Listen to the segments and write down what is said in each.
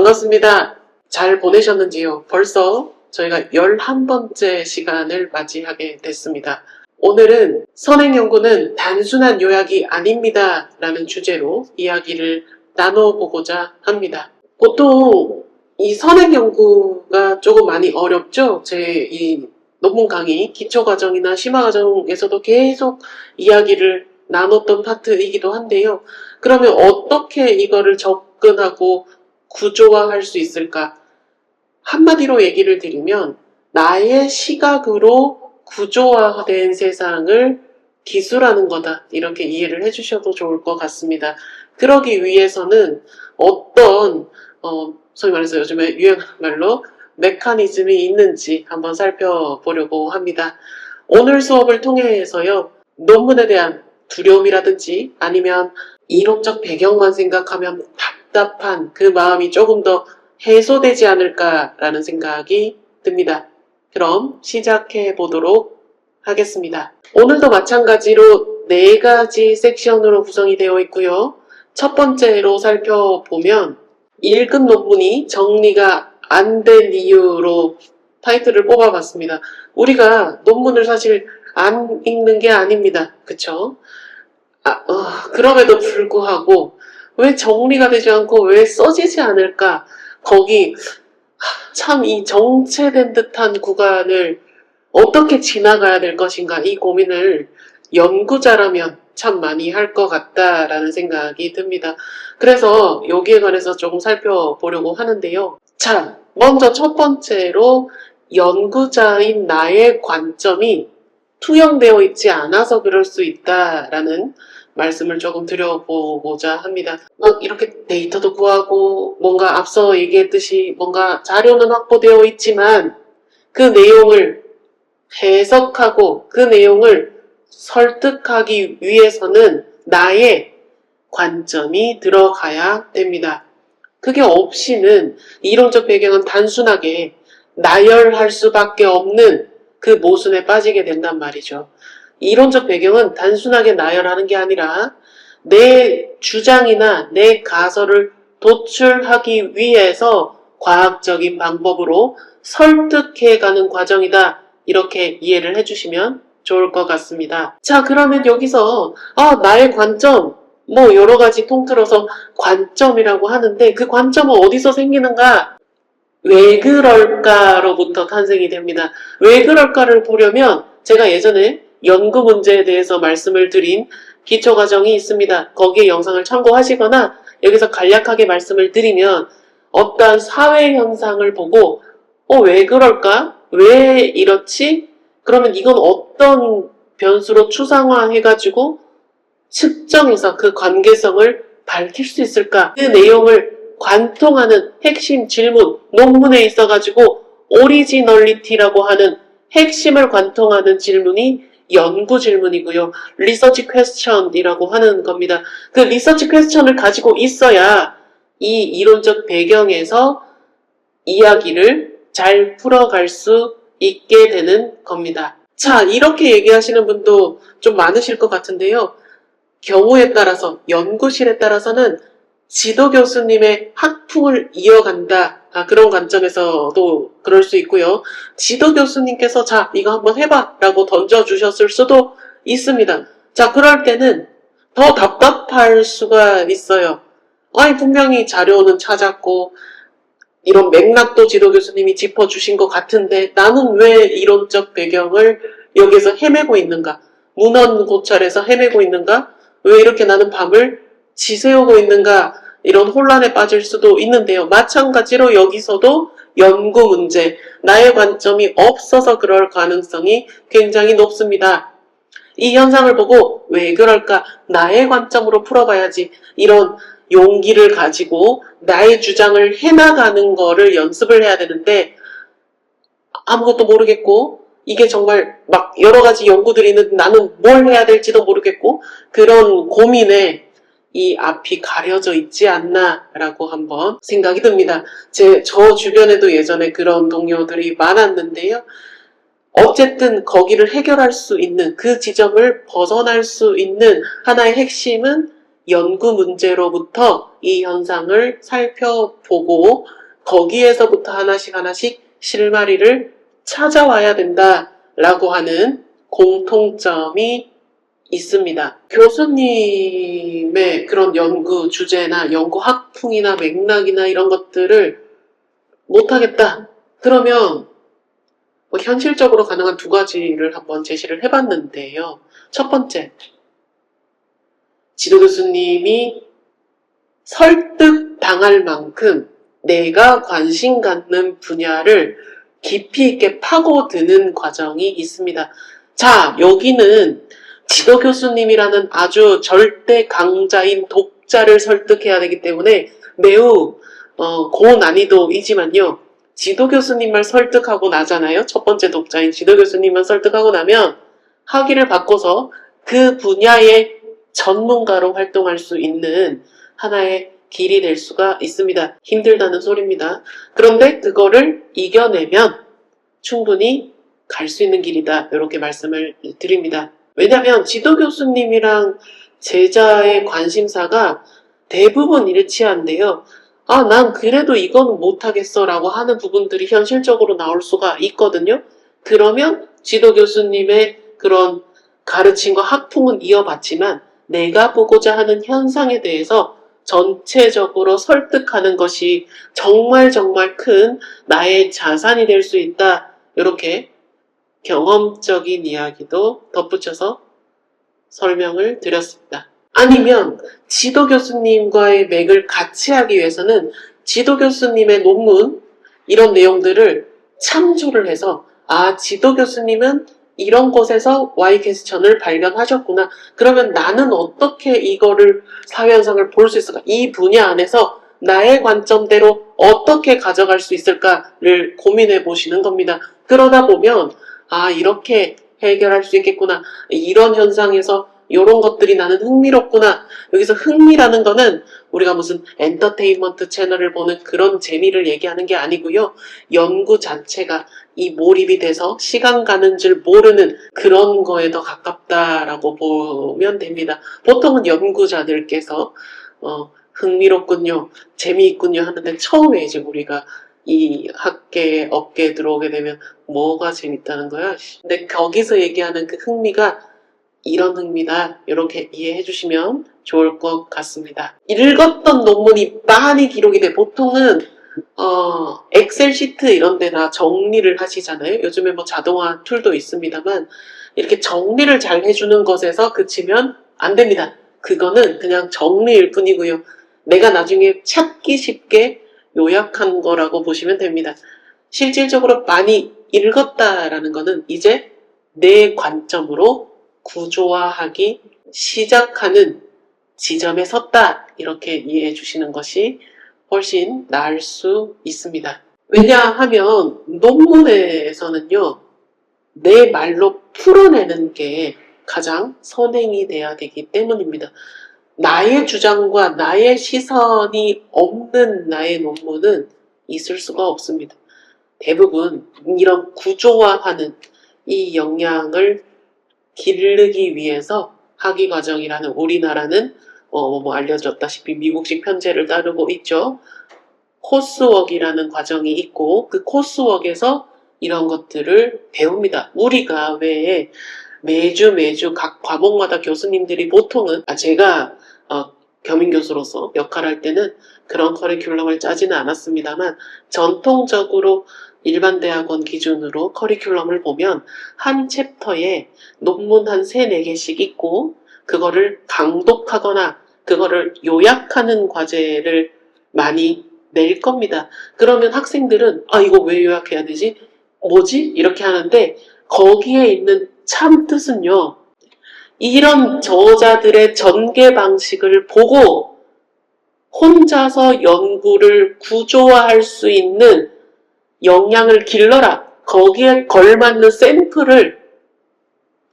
반갑습니다. 잘 보내셨는지요? 벌써 저희가 11번째 시간을 맞이하게 됐습니다. 오늘은 선행연구는 단순한 요약이 아닙니다 라는 주제로 이야기를 나눠보고자 합니다. 보통 이 선행연구가 조금 많이 어렵죠? 제 이 논문 강의, 기초과정이나 심화과정에서도 계속 이야기를 나눴던 파트이기도 한데요. 그러면 어떻게 이거를 접근하고 구조화할 수 있을까? 한마디로 얘기를 드리면 나의 시각으로 구조화된 세상을 기술하는 거다. 이렇게 이해를 해주셔도 좋을 것 같습니다. 그러기 위해서는 어떤 소위 말해서 요즘에 유행하는 말로 메커니즘이 있는지 한번 살펴보려고 합니다. 오늘 수업을 통해서요. 논문에 대한 두려움이라든지 아니면 이론적 배경만 생각하면 답답한 그 마음이 조금 더 해소되지 않을까라는 생각이 듭니다. 그럼 시작해 보도록 하겠습니다. 오늘도 마찬가지로 4가지 섹션으로 구성이 되어 있고요. 첫 번째로 살펴보면 읽은 논문이 정리가 안 된 이유로 타이틀을 뽑아봤습니다. 우리가 논문을 사실 안 읽는 게 아닙니다. 그쵸? 그럼에도 불구하고 왜 정리가 되지 않고 왜 써지지 않을까? 거기 참 이 정체된 듯한 구간을 어떻게 지나가야 될 것인가 이 고민을 연구자라면 참 많이 할 것 같다라는 생각이 듭니다. 그래서 여기에 관해서 조금 살펴보려고 하는데요. 자, 먼저 첫 번째로 연구자인 나의 관점이 투영되어 있지 않아서 그럴 수 있다라는 말씀을 조금 드려보고자 합니다. 막 이렇게 데이터도 구하고 뭔가 앞서 얘기했듯이 뭔가 자료는 확보되어 있지만 그 내용을 해석하고 그 내용을 설득하기 위해서는 나의 관점이 들어가야 됩니다. 그게 없이는 이론적 배경은 단순하게 나열할 수밖에 없는 그 모순에 빠지게 된단 말이죠. 이론적 배경은 단순하게 나열하는 게 아니라 내 주장이나 내 가설을 도출하기 위해서 과학적인 방법으로 설득해가는 과정이다. 이렇게 이해를 해주시면 좋을 것 같습니다. 자, 그러면 여기서 나의 관점, 뭐 여러 가지 통틀어서 관점이라고 하는데 그 관점은 어디서 생기는가? 왜 그럴까로부터 탄생이 됩니다. 왜 그럴까를 보려면 제가 예전에 연구 문제에 대해서 말씀을 드린 기초과정이 있습니다. 거기에 영상을 참고하시거나 여기서 간략하게 말씀을 드리면 어떠한 사회 현상을 보고 왜 그럴까? 왜 이렇지? 그러면 이건 어떤 변수로 추상화해가지고 측정해서 그 관계성을 밝힐 수 있을까? 그 내용을 관통하는 핵심 질문, 논문에 있어가지고 오리지널리티라고 하는 핵심을 관통하는 질문이 연구 질문이고요. 리서치 퀘스천이라고 하는 겁니다. 그 리서치 퀘스천을 가지고 있어야 이 이론적 배경에서 이야기를 잘 풀어갈 수 있게 되는 겁니다. 자, 이렇게 얘기하시는 분도 좀 많으실 것 같은데요. 경우에 따라서, 연구실에 따라서는 지도 교수님의 학풍을 이어간다. 그런 관점에서도 그럴 수 있고요. 지도 교수님께서 자, 이거 한번 해봐 라고 던져주셨을 수도 있습니다. 자, 그럴 때는 더 답답할 수가 있어요. 아니, 분명히 자료는 찾았고 이런 맥락도 지도 교수님이 짚어주신 것 같은데 나는 왜 이론적 배경을 여기서 헤매고 있는가? 문헌고찰에서 헤매고 있는가? 왜 이렇게 나는 밤을 지새우고 있는가? 이런 혼란에 빠질 수도 있는데요. 마찬가지로 여기서도 연구 문제, 나의 관점이 없어서 그럴 가능성이 굉장히 높습니다. 이 현상을 보고 왜 그럴까? 나의 관점으로 풀어봐야지. 이런 용기를 가지고 나의 주장을 해나가는 거를 연습을 해야 되는데 아무것도 모르겠고 이게 정말 막 여러 가지 연구들이 있는데 나는 뭘 해야 될지도 모르겠고 그런 고민에 이 앞이 가려져 있지 않나 라고 한번 생각이 듭니다. 저 주변에도 예전에 그런 동료들이 많았는데요. 어쨌든 거기를 해결할 수 있는 그 지점을 벗어날 수 있는 하나의 핵심은 연구 문제로부터 이 현상을 살펴보고 거기에서부터 하나씩 하나씩 실마리를 찾아와야 된다라고 하는 공통점이 있습니다. 교수님의 그런 연구 주제나 연구 학풍이나 맥락이나 이런 것들을 못하겠다. 그러면 뭐 현실적으로 가능한 두 가지를 한번 제시를 해봤는데요. 첫 번째, 지도 교수님이 설득당할 만큼 내가 관심 갖는 분야를 깊이 있게 파고드는 과정이 있습니다. 자, 여기는 지도 교수님이라는 아주 절대 강자인 독자를 설득해야 되기 때문에 매우 고난이도이지만요. 지도 교수님만 설득하고 나잖아요. 첫 번째 독자인 지도 교수님만 설득하고 나면 학위를 바꿔서 그 분야의 전문가로 활동할 수 있는 하나의 길이 될 수가 있습니다. 힘들다는 소리입니다. 그런데 그거를 이겨내면 충분히 갈 수 있는 길이다. 이렇게 말씀을 드립니다. 왜냐하면 지도 교수님이랑 제자의 관심사가 대부분 일치한데요. 아, 난 그래도 이거는 못하겠어 라고 하는 부분들이 현실적으로 나올 수가 있거든요. 그러면 지도 교수님의 그런 가르침과 학풍은 이어봤지만 내가 보고자 하는 현상에 대해서 전체적으로 설득하는 것이 정말 큰 나의 자산이 될 수 있다. 이렇게 경험적인 이야기도 덧붙여서 설명을 드렸습니다. 아니면 지도 교수님과의 맥을 같이 하기 위해서는 지도 교수님의 논문 이런 내용들을 참조를 해서 지도 교수님은 이런 곳에서 Y 퀘스천을 발견하셨구나. 그러면 나는 어떻게 이거를 사회현상을 볼 수 있을까? 이 분야 안에서 나의 관점대로 어떻게 가져갈 수 있을까를 고민해 보시는 겁니다. 그러다 보면 이렇게 해결할 수 있겠구나. 이런 현상에서 이런 것들이 나는 흥미롭구나. 여기서 흥미라는 거는 우리가 무슨 엔터테인먼트 채널을 보는 그런 재미를 얘기하는 게 아니고요. 연구 자체가 이 몰입이 돼서 시간 가는 줄 모르는 그런 거에 더 가깝다라고 보면 됩니다. 보통은 연구자들께서 흥미롭군요, 재미있군요 하는데 처음에 이제 우리가 이 업계에 들어오게 되면 뭐가 재밌다는 거야? 근데 거기서 얘기하는 그 흥미가 이런 흥미다. 이렇게 이해해 주시면 좋을 것 같습니다. 읽었던 논문이 많이 기록이 돼. 보통은 엑셀 시트 이런 데나 정리를 하시잖아요. 요즘에 뭐 자동화 툴도 있습니다만 이렇게 정리를 잘 해주는 것에서 그치면 안 됩니다. 그거는 그냥 정리일 뿐이고요. 내가 나중에 찾기 쉽게 요약한 거라고 보시면 됩니다. 실질적으로 많이 읽었다라는 거는 이제 내 관점으로 구조화하기 시작하는 지점에 섰다. 이렇게 이해해 주시는 것이 훨씬 나을 수 있습니다. 왜냐하면 논문에서는요, 내 말로 풀어내는 게 가장 선행이 돼야 되기 때문입니다. 나의 주장과 나의 시선이 없는 나의 논문은 있을 수가 없습니다. 대부분 이런 구조화하는 이 역량을 기르기 위해서 학위과정이라는 우리나라는 알려졌다시피 미국식 편제를 따르고 있죠. 코스웍이라는 과정이 있고 그 코스웍에서 이런 것들을 배웁니다. 우리가 왜 매주 각 과목마다 교수님들이 보통은 제가 겸임교수로서 역할할 때는 그런 커리큘럼을 짜지는 않았습니다만 전통적으로 일반 대학원 기준으로 커리큘럼을 보면 한 챕터에 논문 한 3, 4개씩 있고 그거를 강독하거나 그거를 요약하는 과제를 많이 낼 겁니다. 그러면 학생들은 이거 왜 요약해야 되지? 뭐지? 이렇게 하는데 거기에 있는 참 뜻은요. 이런 저자들의 전개 방식을 보고 혼자서 연구를 구조화할 수 있는 역량을 길러라. 거기에 걸맞는 샘플을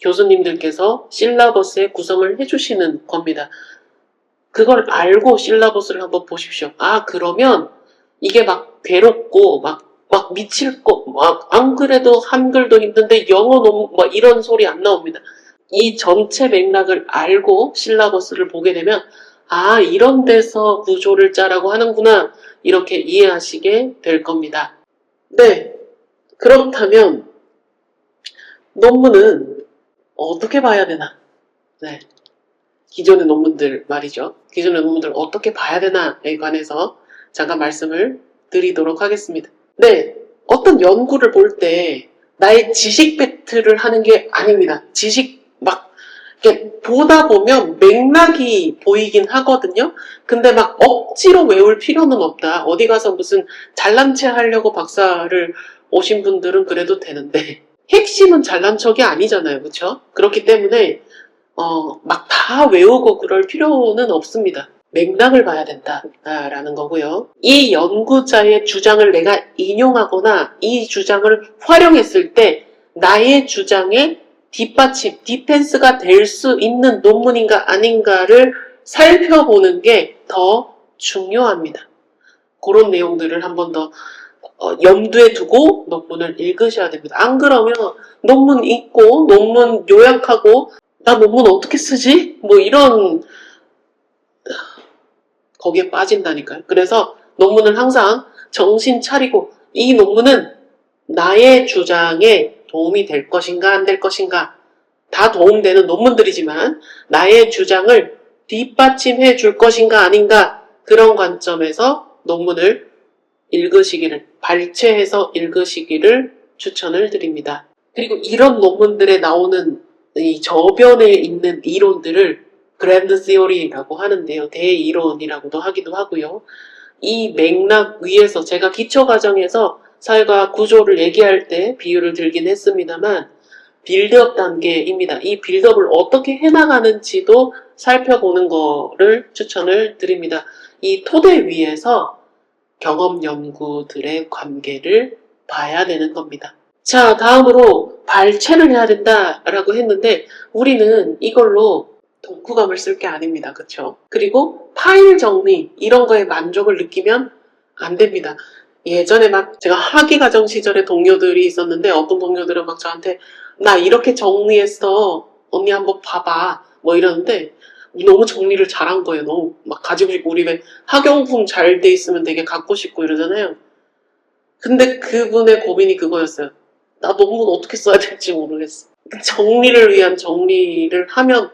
교수님들께서 실라버스에 구성을 해주시는 겁니다. 그걸 알고 실라버스를 한번 보십시오. 그러면 이게 막 괴롭고 막 미칠 거, 안 그래도 한글도 힘든데 영어 너무 이런 소리 안 나옵니다. 이 전체 맥락을 알고 실라버스를 보게 되면 아, 이런 데서 구조를 짜라고 하는구나. 이렇게 이해하시게 될 겁니다. 네, 그렇다면 논문은 어떻게 봐야 되나? 네, 기존의 논문들 말이죠. 기존의 논문들 어떻게 봐야 되나에 관해서 잠깐 말씀을 드리도록 하겠습니다. 네, 어떤 연구를 볼 때 나의 지식 배틀을 하는 게 아닙니다. 지식 막 이렇게 보다 보면 맥락이 보이긴 하거든요. 근데 막 억지로 외울 필요는 없다. 어디 가서 무슨 잘난 체 하려고 박사를 오신 분들은 그래도 되는데 핵심은 잘난 척이 아니잖아요. 그렇죠? 그렇기 때문에 막 다 외우고 그럴 필요는 없습니다. 맥락을 봐야 된다라는 거고요. 이 연구자의 주장을 내가 인용하거나 이 주장을 활용했을 때 나의 주장에 뒷받침, 디펜스가 될 수 있는 논문인가 아닌가를 살펴보는 게 더 중요합니다. 그런 내용들을 한 번 더 염두에 두고 논문을 읽으셔야 됩니다. 안 그러면 논문 읽고 논문 요약하고 나 논문 어떻게 쓰지? 뭐 이런 거기에 빠진다니까요. 그래서 논문을 항상 정신 차리고 이 논문은 나의 주장에 도움이 될 것인가 안 될 것인가 다 도움되는 논문들이지만 나의 주장을 뒷받침해 줄 것인가 아닌가 그런 관점에서 논문을 읽으시기를 발췌해서 읽으시기를 추천을 드립니다. 그리고 이런 논문들에 나오는 이 저변에 있는 이론들을 그랜드 시어리라고 하는데요. 대이론이라고도 하기도 하고요. 이 맥락 위에서 제가 기초과정에서 사회과학 구조를 얘기할 때 비유를 들긴 했습니다만 빌드업 단계입니다. 이 빌드업을 어떻게 해나가는지도 살펴보는 거를 추천을 드립니다. 이 토대 위에서 경험 연구들의 관계를 봐야 되는 겁니다. 자, 다음으로 발췌를 해야 된다라고 했는데 우리는 이걸로 독후감을 쓸 게 아닙니다. 그쵸? 그리고 파일 정리 이런 거에 만족을 느끼면 안 됩니다. 예전에 막 제가 학위과정 시절에 동료들이 있었는데 어떤 동료들은 막 저한테 나 이렇게 정리했어. 언니 한번 봐봐. 뭐 이러는데 너무 정리를 잘한 거예요. 너무 막 가지고 싶고 우리 왜 학용품 잘 돼 있으면 되게 갖고 싶고 이러잖아요. 근데 그분의 고민이 그거였어요. 나 논문 어떻게 써야 될지 모르겠어. 정리를 위한 정리를 하면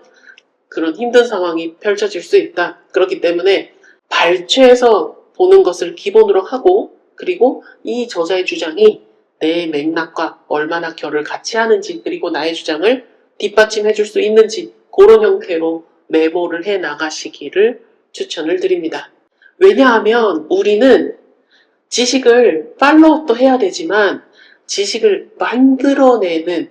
그런 힘든 상황이 펼쳐질 수 있다. 그렇기 때문에 발췌해서 보는 것을 기본으로 하고 그리고 이 저자의 주장이 내 맥락과 얼마나 결을 같이 하는지 그리고 나의 주장을 뒷받침해 줄 수 있는지 그런 형태로 메모를 해 나가시기를 추천을 드립니다. 왜냐하면 우리는 지식을 팔로우도 해야 되지만 지식을 만들어내는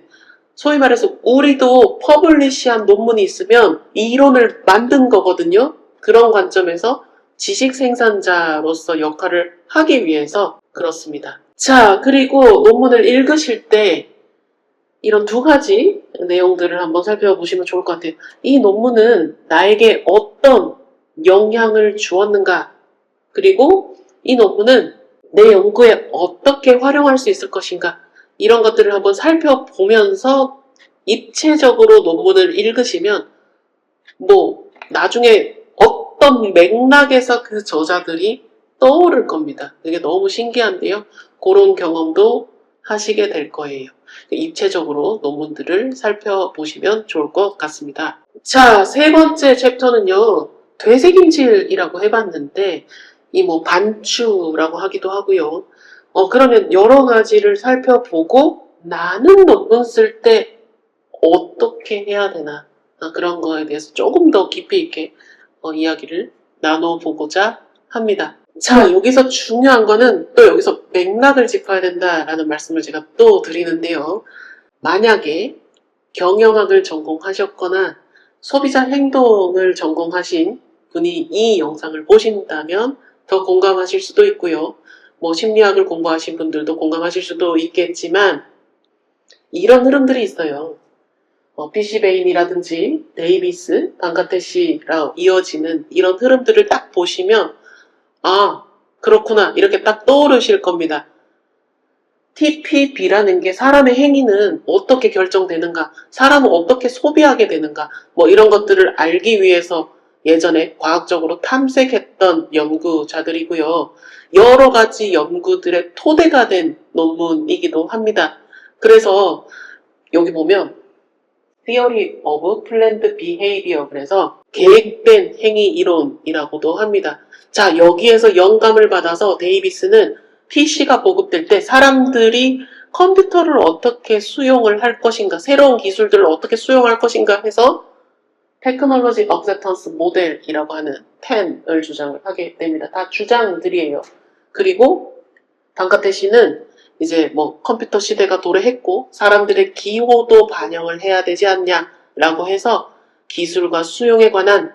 소위 말해서 우리도 퍼블리시한 논문이 있으면 이론을 만든 거거든요. 그런 관점에서 지식 생산자로서 역할을 하기 위해서 그렇습니다. 자, 그리고 논문을 읽으실 때 이런 두 가지 내용들을 한번 살펴보시면 좋을 것 같아요. 이 논문은 나에게 어떤 영향을 주었는가? 그리고 이 논문은 내 연구에 어떻게 활용할 수 있을 것인가? 이런 것들을 한번 살펴보면서 입체적으로 논문을 읽으시면 뭐 나중에 어떤 맥락에서 그 저자들이 떠오를 겁니다. 이게 너무 신기한데요. 그런 경험도 하시게 될 거예요. 입체적으로 논문들을 살펴보시면 좋을 것 같습니다. 자, 세 번째 챕터는요. 되새김질이라고 해봤는데 이 뭐 반추라고 하기도 하고요. 그러면 여러 가지를 살펴보고 나는 논문 쓸 때 어떻게 해야 되나 그런 거에 대해서 조금 더 깊이 있게 이야기를 나눠보고자 합니다. 자, 여기서 중요한 거는 또 여기서 맥락을 짚어야 된다라는 말씀을 제가 또 드리는데요. 만약에 경영학을 전공하셨거나 소비자 행동을 전공하신 분이 이 영상을 보신다면 더 공감하실 수도 있고요. 뭐 심리학을 공부하신 분들도 공감하실 수도 있겠지만 이런 흐름들이 있어요. PC 베인이라든지 데이비스, 반가테 씨라 이어지는 이런 흐름들을 딱 보시면 아, 그렇구나 이렇게 딱 떠오르실 겁니다. TPB라는 게 사람의 행위는 어떻게 결정되는가, 사람은 어떻게 소비하게 되는가 뭐 이런 것들을 알기 위해서 예전에 과학적으로 탐색했던 연구자들이고요. 여러 가지 연구들의 토대가 된 논문이기도 합니다. 그래서 여기 보면 Theory of Planned Behavior, 그래서 계획된 행위 이론이라고도 합니다. 자, 여기에서 영감을 받아서 데이비스는 PC가 보급될 때 사람들이 컴퓨터를 어떻게 수용을 할 것인가, 새로운 기술들을 어떻게 수용할 것인가 해서 테크놀로지 억셉턴스 모델이라고 하는 10을 주장을 하게 됩니다. 다 주장들이에요. 그리고 단카테 씨는 이제 뭐 컴퓨터 시대가 도래했고 사람들의 기호도 반영을 해야 되지 않냐라고 해서 기술과 수용에 관한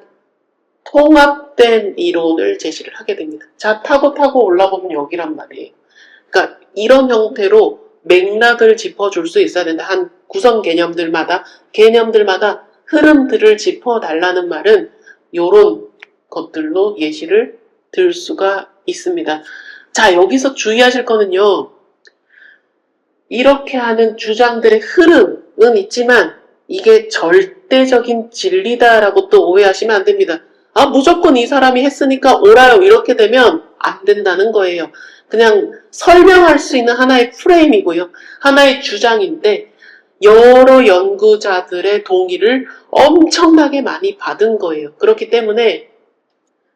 통합된 이론을 제시를 하게 됩니다. 자, 타고 올라보면 여기란 말이에요. 그러니까 이런 형태로 맥락을 짚어줄 수 있어야 된다. 한 구성 개념들마다 흐름들을 짚어달라는 말은 이런 것들로 예시를 들 수가 있습니다. 자, 여기서 주의하실 거는요. 이렇게 하는 주장들의 흐름은 있지만 이게 절대적인 진리다라고 또 오해하시면 안 됩니다. 아, 무조건 이 사람이 했으니까 옳아요. 이렇게 되면 안 된다는 거예요. 그냥 설명할 수 있는 하나의 프레임이고요. 하나의 주장인데 여러 연구자들의 동의를 엄청나게 많이 받은 거예요. 그렇기 때문에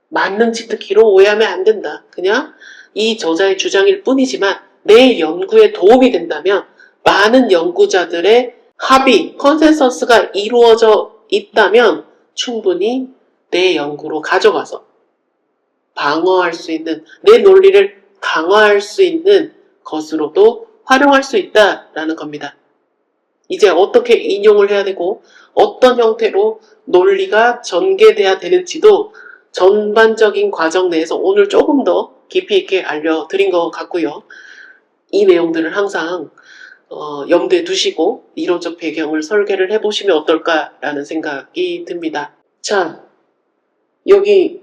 만능치 특기로 오해하면 안 된다. 그냥 이 저자의 주장일 뿐이지만 내 연구에 도움이 된다면 많은 연구자들의 합의, 컨센서스가 이루어져 있다면 충분히 내 연구로 가져가서 방어할 수 있는, 내 논리를 강화할 수 있는 것으로도 활용할 수 있다라는 겁니다. 이제 어떻게 인용을 해야 되고 어떤 형태로 논리가 전개돼야 되는지도 전반적인 과정 내에서 오늘 조금 더 깊이 있게 알려드린 것 같고요. 이 내용들을 항상 염두에 두시고 이론적 배경을 설계를 해보시면 어떨까라는 생각이 듭니다. 자, 여기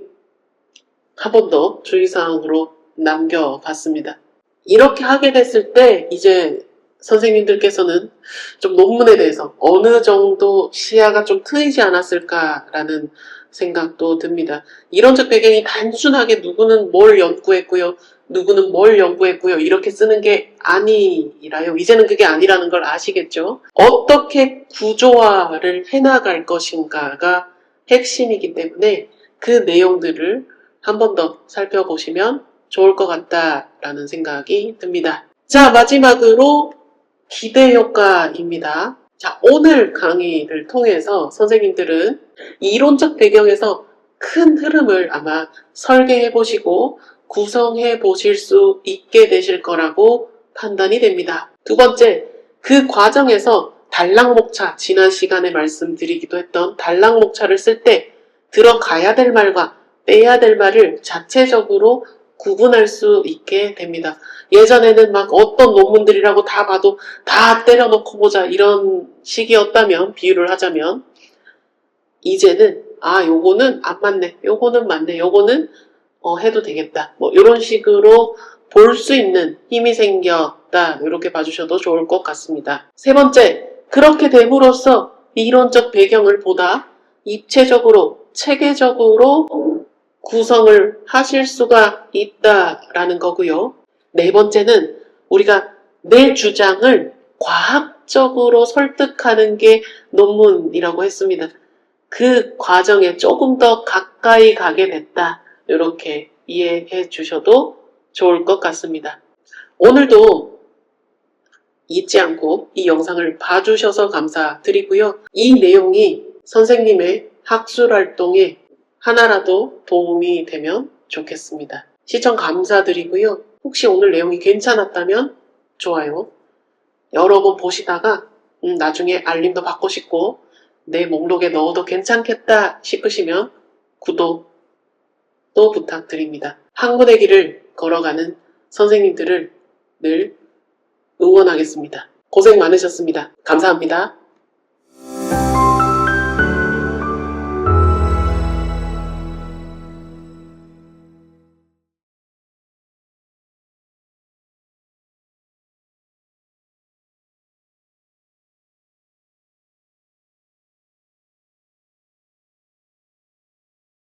한 번 더 주의사항으로 남겨봤습니다. 이렇게 하게 됐을 때 이제 선생님들께서는 좀 논문에 대해서 어느 정도 시야가 좀 트이지 않았을까라는 생각도 듭니다. 이론적 배경이 단순하게 누구는 뭘 연구했고요, 누구는 뭘 연구했고요 이렇게 쓰는 게 아니라요. 이제는 그게 아니라는 걸 아시겠죠? 어떻게 구조화를 해나갈 것인가가 핵심이기 때문에 그 내용들을 한 번 더 살펴보시면 좋을 것 같다라는 생각이 듭니다. 자, 마지막으로 기대 효과입니다. 자, 오늘 강의를 통해서 선생님들은 이론적 배경에서 큰 흐름을 아마 설계해 보시고 구성해 보실 수 있게 되실 거라고 판단이 됩니다. 두 번째, 그 과정에서 단락목차, 지난 시간에 말씀드리기도 했던 단락목차를 쓸 때 들어가야 될 말과 빼야 될 말을 자체적으로 구분할 수 있게 됩니다. 예전에는 막 어떤 논문들이라고 다 봐도 다 때려놓고 보자 이런 식이었다면, 비유를 하자면 이제는 요거는 안 맞네, 요거는 맞네, 요거는 해도 되겠다, 뭐 이런 식으로 볼 수 있는 힘이 생겼다, 이렇게 봐주셔도 좋을 것 같습니다. 세 번째, 그렇게 됨으로써 이론적 배경을 보다 입체적으로, 체계적으로 구성을 하실 수가 있다라는 거고요. 네 번째는 우리가 내 주장을 과학적으로 설득하는 게 논문이라고 했습니다. 그 과정에 조금 더 가까이 가게 됐다, 이렇게 이해해 주셔도 좋을 것 같습니다. 오늘도 잊지 않고 이 영상을 봐주셔서 감사드리고요. 이 내용이 선생님의 학술활동에 하나라도 도움이 되면 좋겠습니다. 시청 감사드리고요. 혹시 오늘 내용이 괜찮았다면 좋아요, 여러 번 보시다가 나중에 알림도 받고 싶고 내 목록에 넣어도 괜찮겠다 싶으시면 구독도 부탁드립니다. 학문의 길을 걸어가는 선생님들을 늘 응원하겠습니다. 고생 많으셨습니다. 감사합니다.